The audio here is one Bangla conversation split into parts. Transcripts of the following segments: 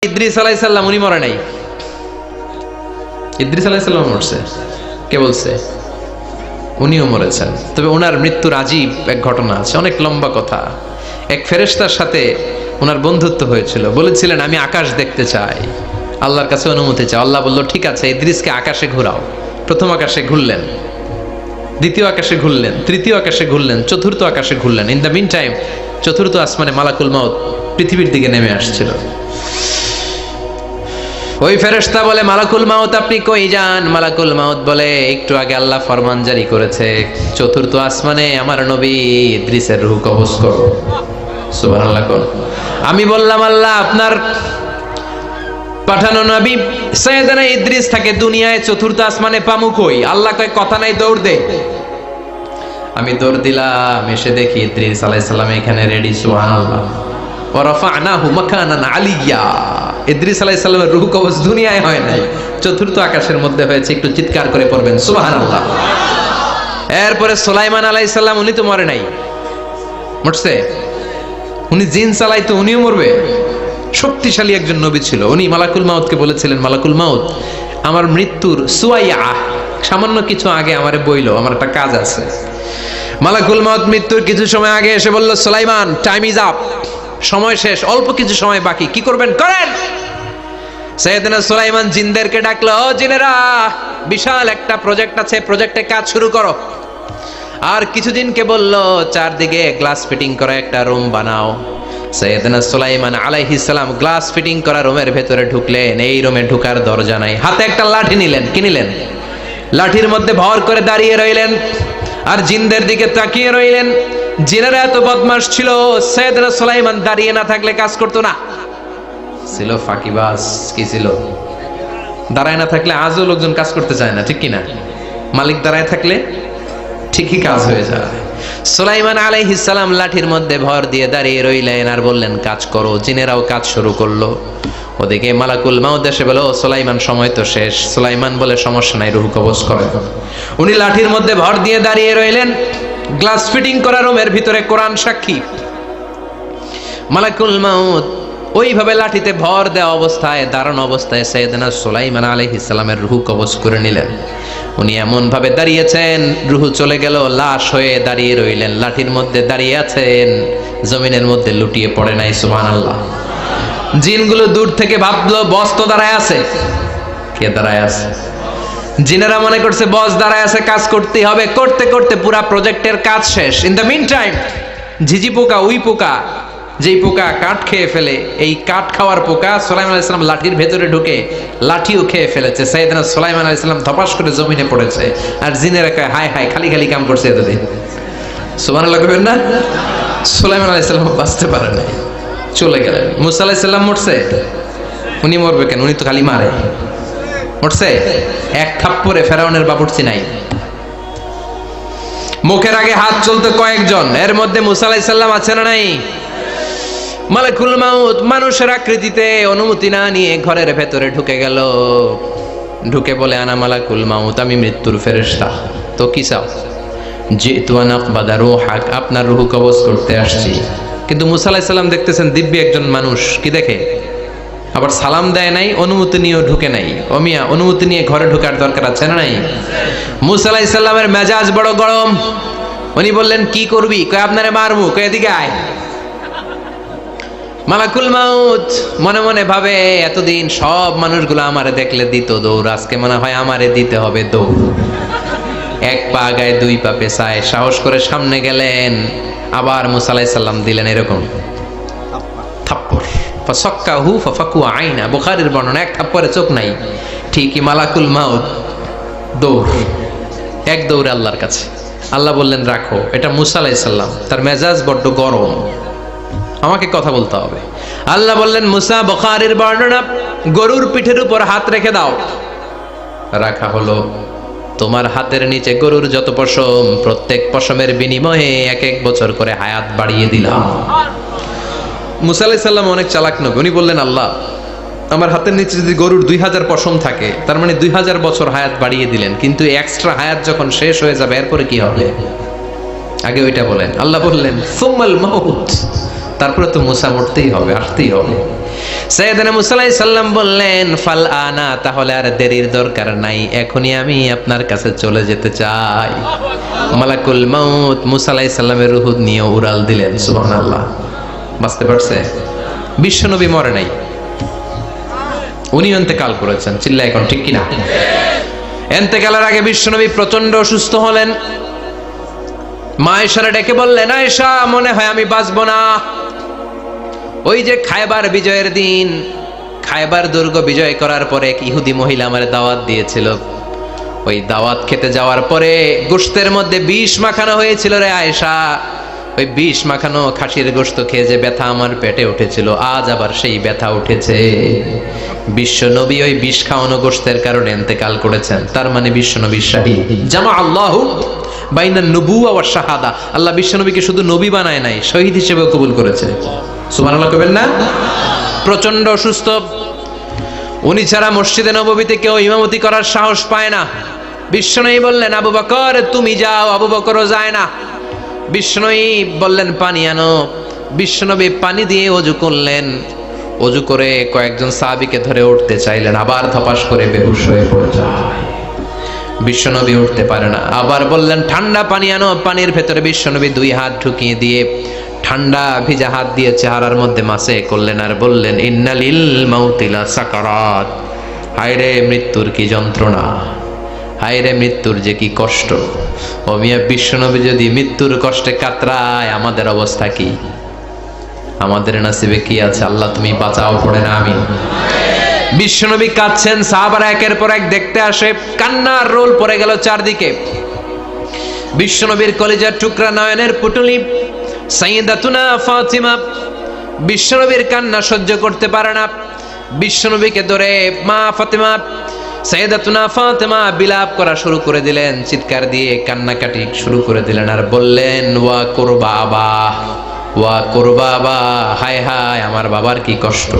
ইদ্রিস আলাইহিস সালাম উনি মরে নাই। ইদ্রিস আলাইহিস সালাম মরছে, কে বলছে? উনিও মরেছেন। তবে ওনার মৃত্যুর আজীব এক ঘটনা আছে, অনেক লম্বা কথা। এক ফেরেশতার সাথে ওনার বন্ধুত্ব হয়েছিল, বলেছিলেন আমি আকাশ দেখতে চাই, আল্লাহর কাছে অনুমতি চাই। আল্লাহ বলল ঠিক আছে, ইদ্রিসকে আকাশে ঘোরাও। প্রথম আকাশে ঘুরলেন, দ্বিতীয় আকাশে ঘুরলেন, তৃতীয় আকাশে ঘুরলেন, চতুর্থ আকাশে ঘুরলেন। ইন দ্য মিন টাইম চতুর্থ আসমানে মালাকুল মাউত পৃথিবীর দিকে নেমে আসছিল। ওই ফেরেশতা বলে মালাকুল মাউত আপনি কই যান? মালাকুল মাউত বলে একটু আগে আল্লাহ ফরমান জারি করেছে, চতুর্থ আসমানে আমার নবী ইদ্রিসের রূহ কবজ করো। সুবহানাল্লাহ। আমি বললাম আল্লাহ আপনার পাঠানো নবী সাইয়েদনা ইদ্রিস থাকে দুনিয়ায়, চতুর্থ আসমানে পামু কই? আল্লাহ কয় কথা নাই, দৌড় দে। আমি দৌড় দিলাম, এসে দেখি ইদ্রিস আলাইহিস সালাম এখানে রেডি। সুবহানাল্লাহ। ওয়া রাফা'নাহু মাকানান আলিয়্যা। ইদ্রিস আলাইহিস সালামের রূহ কবজ দুনিয়ায় হয় নাই, চতুর্থ আকাশের মধ্যে হয়েছে। একটু চিৎকার করে পড়বেন সুবহানাল্লাহ। এরপরে সুলাইমান আলাইহিস সালাম, উনি তো মরে নাই, মরছে। উনি জিন চালাইতো, উনিও মরবে। শক্তিশালী একজন নবী ছিল। উনি মালাকুল মাউতকে বলেছিলেন মালাকুল মাউত আমার মৃত্যুর সুয়াইয়া সামান্য কিছু আগে আমারে বইলো, আমার একটা কাজ আছে। মালাকুল মাউত মৃত্যুর কিছু সময় আগে এসে বলল সুলাইমান টাইম ইজ আপ, সময় শেষ, অল্প কিছু সময় বাকি, কি করবেন করেন। সাইয়েদনা সুলাইমান জিনদেরকে ডাকলো, ও জিনেরা বিশাল একটা প্রজেক্ট আছে, প্রজেক্টে কাজ শুরু করো। আর কিছুদিনকে বলল চারদিকে গ্লাস ফিটিং করা একটা রুম বানাও। সাইয়েদনা সুলাইমান আলাইহিস সালাম গ্লাস ফিটিং করা রুমের ভেতরে ঢুকলেন। এই রুমে ঢুকার দরজা নাই, হাতে একটা লাঠি নিলেন। কি নিলেন? লাঠির মধ্যে ভর করে দাঁড়িয়ে রইলেন আর জিনদের দিকে তাকিয়ে রইলেন। জিনেরা এত বদমাশ ছিল, সাইয়েদনা সুলাইমান দাঁড়িয়ে না থাকলে কাজ করতো না, ছিল ফাঁকিবাজ। কি ছিল? দাঁড়ায় না থাকলে আজও লোকজন কাজ করতে চায় না, ঠিক কিনা? মালিক দাঁড়ায় থাকলে ঠিকই কাজ হয়ে যায়। সুলাইমান আলাইহিস সালাম লাঠির মধ্যে ভর দিয়ে দাঁড়িয়ে রইলেন আর বললেন কাজ করো। জিনেরাও কাজ শুরু করলো। ওদিকে মালাকুল মাউত এসে বলে, ও সুলাইমান সময় তো শেষ। সুলাইমান বলে সমস্যা নাই, রূহ কবজ করে। উনি লাঠির মধ্যে ভর দিয়ে দাঁড়িয়ে রইলেন। গ্লাস ফিটিং করা রুমের ভিতরে কোরআন সাক্ষী। মালাকুল মাউত ওইভাবে লাঠিতে ভর দেওয়া অবস্থায়, দাঁড়ানো অবস্থায় সাইয়েদনা সুলাইমান আলাইহিস সালামের রূহ কবজ করে নিলেন। উনি এমন ভাবে দাঁড়িয়েছেন, রূহ চলে গেল, লাশ হয়ে দাঁড়িয়ে রইলেন। লাঠির মধ্যে দাঁড়িয়ে আছেন, জমিনের মধ্যে লুটিয়ে পড়ে নাই। সুবহানাল্লাহ। জিনগুলো দূর থেকে ভাবলো বস তো দাঁড়ায় আছে। কে দাঁড়ায় আছে? জিনেরা মনে করছে বস দাঁড়ায় আছে, কাজ করতেই হবে। করতে করতে পুরা প্রজেক্টের কাজ শেষ। ইন দ্য মিন টাইম ঝিঝি পোকা, উই পোকা, যেই পোকা কাঠ খেয়ে ফেলে, এই কাঠ খাওয়ার পোকা সুলাইমান আলাইহিস সালাম লাঠির ভেতরে ঢুকে লাঠিও খেয়ে ফেলেছে। সাইয়েদনা সুলাইমান আলাইহিস সালাম ধপাস করে জমিনে পড়েছে। আর জিনেরা কয় হায় হায়, খালি খালি কাম করছে এতদিন। সুবহানাল্লাহ কইবেন না? সুলাইমান আলাইহিস সালাম বাঁচতে পারে নাই, চলে গেলেন। মুসা আলাইহিস সালাম মরছে, উনি মরবে কেন? উনি তো খালি মারে। মরছে এক থাপ্পড়ে, ফেরাউনের বাবুর্চি নাই। মুখের আগে হাত চলতে কয়েকজন, এর মধ্যে মুসা আলাইহিস সালাম আছে না নাই? মালাকুল মাউত মানুষের আকৃতিতে অনুমতি না নিয়ে ঘরের ভেতরে ঢুকে গেল। ঢুকে বলে আনা মালাকুল মাউত, আমি মৃত্যুর ফেরেশতা। তো কি চাও? জিতু আন আকবাদা রূহাক, আপনার রূহ কবজ করতে আসছি। কিন্তু মুসা আলাইহিস সালাম দেখতেছেন দিব্যি একজন মানুষ, কি দেখে? আবার সালাম দেয় নাই, অনুমতি নিয়েও ঢুকে নাই। অমিয়া অনুমতি নিয়ে ঘরে ঢোকার দরকার আছে না নাই? মুসা আলাইহিস সালামের মেজাজ বড় গরম। উনি বললেন কি করবি? কয় আপনারে মারমু। কয় এদিকে আয়। মালাকুল মাউত মনে মনে ভাবে এতদিন সব মানুষগুলো আমারে দেখলে দিত দৌড়, আজকে মনে হয় আমারে দিতে হবে দৌড়। এক পা আগায় দুই পা পেছায়, সাহস করে সামনে গেলেন। আবার মুসা আলাইহিস সালাম দিলেন এরকম থাপ্পড়। ফাসাক্কাহু ফাফাকু আইনা, বুখারীর বর্ণনা, এক থাপ্পড়ে চোখ নাই। ঠিকই মালাকুল মাউত দৌড়, এক দৌড়ে আল্লাহর কাছে। আল্লাহ বললেন রাখো, এটা মুসা আলাইহিস সালাম, তার মেজাজ বড্ড গরম, আমাকে কথা বলতে হবে। আল্লাহ বললেন মুসা, বুখারীর বর্ণনা, গরুর পিঠের উপর হাত রেখে দাও। রাখা হলো। তোমার হাতের নিচে গরুর যত পশম, প্রত্যেক পশমের বিনিময়ে এক এক বছর করে হায়াত বাড়িয়ে দিলাম। মুসা আলাইহিস সালাম অনেক চালাক নবী। উনি বললেন আল্লাহ আমার হাতের নিচে যদি গরুর 2000 পশম থাকে, তার মানে 2000 বছর হায়াত বাড়িয়ে দিলেন। কিন্তু এক্সট্রা হায়াত যখন শেষ হয়ে যাবে এরপরে কি হবে? আগে ওইটা বলেন। আল্লাহ বললেন সুম্মাল মাউত, তারপরে তো মুসা মরতেই হবে, আসতেই হবে। সাইয়েদনা মুসা আলাইহিস সালাম বললেন, ফাল আনা, তাহলে আর দেরির দরকার নাই, এখনই আমি আপনার কাছে চলে যেতে চাই। মালাকুল মাউত মুসা আলাইহিস সালামের রূহ নিয়ে উড়াল দিলেন। সুবহানাল্লাহ। বুঝতে পারছে? বিশ্বনবী মরে নাই, উনি ইন্তেকাল করেছেন। চিল্লা এখন ঠিক কিনা? ইন্তেকালের আগে বিশ্বনবী প্রচন্ড অসুস্থ হলেন। মা আয়েশারে ডেকে বললেন, আয়েশা, মনে হয় আমি বাঁচবো না। ওই যে খায়বার বিজয়ের দিন, খায়বার দুর্গ বিজয় করার পরে এক ইহুদি মহিলা আমার দাওয়াত দিয়েছিল। ওই দাওয়াত খেতে যাওয়ার পরে গোশতের মধ্যে বিষ মাখানো হয়েছিল রে আয়েশা। ওই বিষ মাখানো খাসির গোশত খেয়ে যে ব্যথা আমার পেটে উঠেছিল, আজ আবার সেই ব্যথা উঠেছে। বিশ্ব নবী ওই বিষ খাওয়ানো গোশতের কারণে ইন্তেকাল করেছেন। তার মানে বিশ্ব নবী শাহীদ। জামা আল্লাহু বাইনা নবুওয়া ওয়া শাহাদা। আল্লাহ বিশ্ব নবীকে শুধু নবী বানায় নাই, শহীদ হিসেবে কবুল করেছে। সুবহানাল্লাহ কইবেন না? প্রচন্ড অসুস্থ, উনি ছাড়া মসজিদে নববীতে কেউ ইমামতি করার সাহস পায় না। বিশ্বনবী বললেন, আবু বকর তুমি যাও। আবু বকরও যায় না। বিশ্বনবী বললেন, পানি আনো। বিশ্বনবী পানি দিয়ে ওযু করলেন। ওযু করে কয়েকজন সাহাবীকে ধরে উঠতে চাইলেন, আবার ধপাস করে বেহুশ হয়ে পড়ে যায়। বিশ্বনবী উঠতে পারে না। আবার বললেন, ঠান্ডা পানি আনো। পানির ভেতরে বিশ্বনবী দুই হাত ঢুকিয়ে দিয়ে ঠান্ডা ভিজা হাত দিয়ে চেহারার মধ্যে মাসে করলেন আর বললেন, ইন্নালিল মাউতিলা সাকারাত। হায়রে মৃত্যুর কি যন্ত্রণা, হায়রে মৃত্যুর যে কি কষ্ট। ও মিয়া, বিশ্বনবী যদি মৃত্যুর কষ্টে কাতরায়, আমাদের অবস্থা কি? আমাদের নসিবে কি আছে? আল্লাহ তুমি বাঁচাও, পড়ে না আমি। বিশ্বনবী কাঁদছেন, সাহাবারা একের পর এক দেখতে আসে। কান্নার রোল পড়ে গেল চারদিকে। বিশ্বনবীর কলিজার টুকরা নয়নের পুটুলি সাইয়্যিদাতুনা ফাতিমা বিশ্বনবীর কান্না সহ্য করতে পারে না। বিশ্বনবীকে ধরে মা ফাতিমা, সাইয়্যিদাতুনা ফাতিমা বিলাপ করা শুরু করে দিলেন, চিৎকার দিয়ে কান্নাকাটি শুরু করে দিলেন আর বললেন, ওয়া কুরবাবা, ওয়া কুরবাবা, হায় হায় আমার বাবার কি কষ্ট,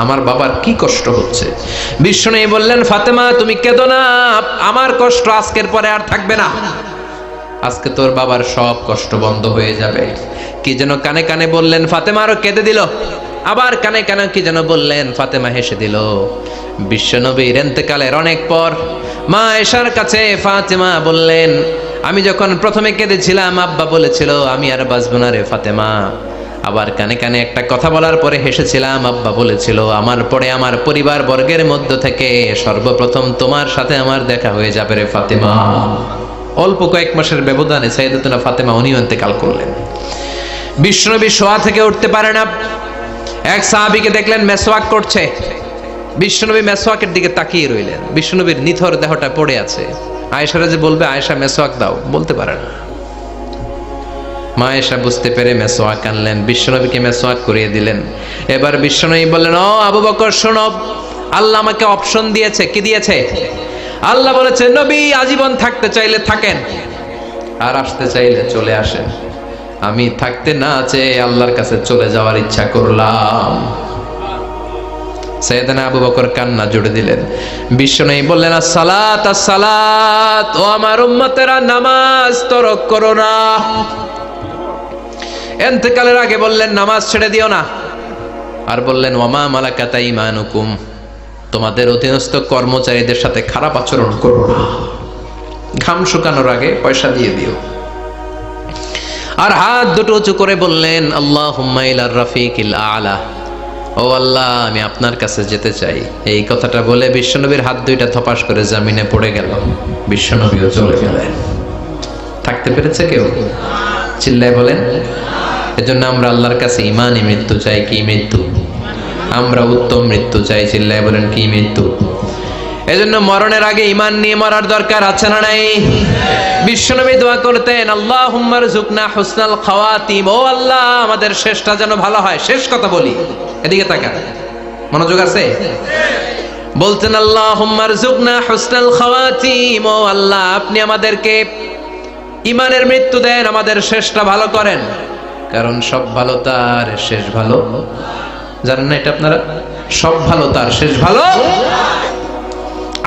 আমার বাবার কি কষ্ট হচ্ছে। বিশ্বনবী বললেন, ফাতেমা তুমি কেঁদো না, আমার কষ্ট আজকের পরে আর থাকবে না। আজকে তোর বাবার সব কষ্ট বন্ধ হয়ে যাবে। কি যেন কানে কানে বললেন, ফাতেমা আরো কেঁদে দিল। আবার কানে কানে কি যেন বললেন, ফাতেমা হেসে দিল। বিশ্বনবীর ইন্তেকালের অনেক পর মা আয়েশার কাছে ফাতেমা বললেন, আমি যখন প্রথমে কেঁদেছিলাম আব্বা বলেছিল আমি আর বাঁচব না রে ফাতেমা। আবার কানে কানে একটা কথা বলার পরে হেসেছিলাম, আব্বা বলেছিল আমার পরে আমার পরিবার বর্গের মধ্য থেকে সর্বপ্রথম তোমার সাথে আমার দেখা হয়ে যাবে রে ফাতেমা। অল্প কয়েক মাসের ব্যবধানে সাইয়্যিদাতুনা ফাতেমা উনিও ইন্তেকাল করলেন। বিশ্বনবী শোয়া থেকে উঠতে পারে না। এক সাহাবীকে দেখলেন মেসওয়াক করছে। বিশ্বনবী মেসওয়াকের দিকে তাকিয়ে রইলেন। বিশ্বনবীর নিথর দেহটা পড়ে আছে। আয়েশারা যে বলবে আয়েশা মেসওয়াক দাও, বলতে পারে না। মা আয়েশা বুঝতে পেরে মেসওয়াক আনলেন, বিশ্বনবীকে মেসওয়াক করিয়ে দিলেন। এবার বিশ্বনবী বললেন, ও আবু বকর শোনো, আল্লাহ আমাকে অপশন দিয়েছে। কি দিয়েছে? আল্লাহ বলেছে নবী আজীবন থাকতে চাইলে থাকেন, আর আসতে চাইলে চলে আসেন। আমি থাকতে না চেয়ে আল্লাহর কাছে চলে যাওয়ার ইচ্ছা করলাম। সাইয়েদনা আবু বকর কান্না জুড়ে দিলেন। বিশ্বনবী বললেন, আসসালাত আসসালাত, ও আমার উম্মতেরা নামাজ তরক করো না। ইন্তেকালের আগে বললেন নামাজ ছেড়ে দিও না। আর বললেন, ওয়ামা মালাকাত আইমানুকুম, তোমাদের অধীনস্থ কর্মচারীদের সাথে খারাপ আচরণ করো না। ঘাম শুকানোর আগে পয়সা দিয়ে দিও। আর হাত দুটো উঁচু করে বললেন, আল্লাহুম্মা ইলার রাফিকিল আলা, ও আল্লাহ আমি আপনার কাছে যেতে চাই। এই কথাটা বলে বিশ্বনবীর হাত দুইটা থপাস করে জমিনে পড়ে গেল। বিশ্বনবীও চলে গেলেন। থাকতে পেরেছে কেউ? চিল্লায় বলেন। এজন্য আমরা আল্লাহর কাছে ঈমানি মৃত্যু চাই। কি মৃত্যু? আমরা উত্তম মৃত্যু চাই। চিল্লায় বলেন কি মৃত্যু? এজন্য মরণের আগে ঈমান নিয়ে মরার দরকার আছে না নাই? বিশ্বনবী দোয়া করতেন, আল্লাহুম্মা রযুকনা হুসনাল খাওয়াতিম, ও আল্লাহ আমাদের শেষটা যেন ভালো হয়। শেষ কথা বলি, এদিকে তাকান, মনোযোগ আছে? বলতেন, আল্লাহুম্মা রযুকনা হুসনাল খাওয়াতিম, ও আল্লাহ আপনি আমাদেরকে ঈমানের মৃত্যু দেন, আমাদের শেষটা ভালো করেন। কারণ সব ভালো তার শেষ ভালো। জানেন না এটা আপনারা? সব ভালো তার শেষ ভালো।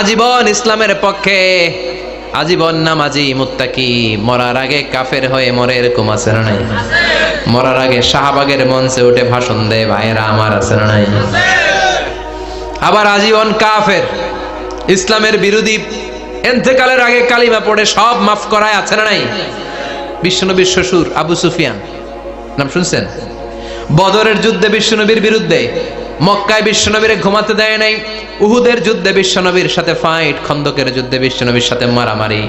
আজীবন ইসলামের পক্ষে, আজীবন নামাজি মুত্তাকি, মরার আগে কাফের হয়ে মরে, এরকম আছে না নাই? মরার আগে শাহবাগের মঞ্চে উঠে ভাষণ দেয়, ভাইয়েরা আমার আছে না নাই? আবার আজীবন কাফের, ইসলামের বিরোধী, ইন্তেকালের আগে কালিমা পড়ে সব মাফ করায়, আছে না নাই? বিশ্বনবীর শ্বশুর আবু সুফিয়ান, নাম শুনছেন? বদরের যুদ্ধে বিশ্বনবীর বিরুদ্ধে, মক্কায় বিশ্বনবীরে ঘুমাতে দেয় নাই, উহুদের যুদ্ধে বিশ্বনবীর সাথে ফাইট, খন্দকের যুদ্ধে বিশ্বনবীর সাথে মারামারি,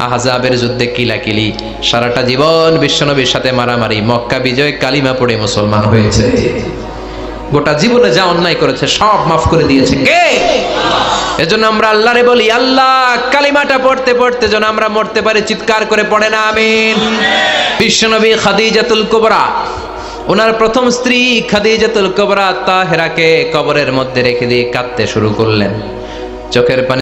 আহজাবের যুদ্ধে কিলাকিলি, সারাটা জীবন বিশ্বনবীর সাথে মারামারি, মক্কা বিজয় কালিমা পড়ে মুসলমান হয়েছে। গোটা জীবনে যা অন্যায় করেছে সব মাফ করে দিয়েছে কে? এজন্য আমরা আল্লাহরে বলি, আল্লাহ কালিমাটা পড়তে পড়তে যেন আমরা মরতে পারি, চিৎকার করে পড়ে না আমিন। বিশ্বনবী খাদিজাতুল কুবরা, ওনার প্রথম স্ত্রী খাদিজাতুল কুবরা তাহেরাকে কবরের মধ্যে রেখে দিয়ে কাঁদতে শুরু করলেন, চোখের পানি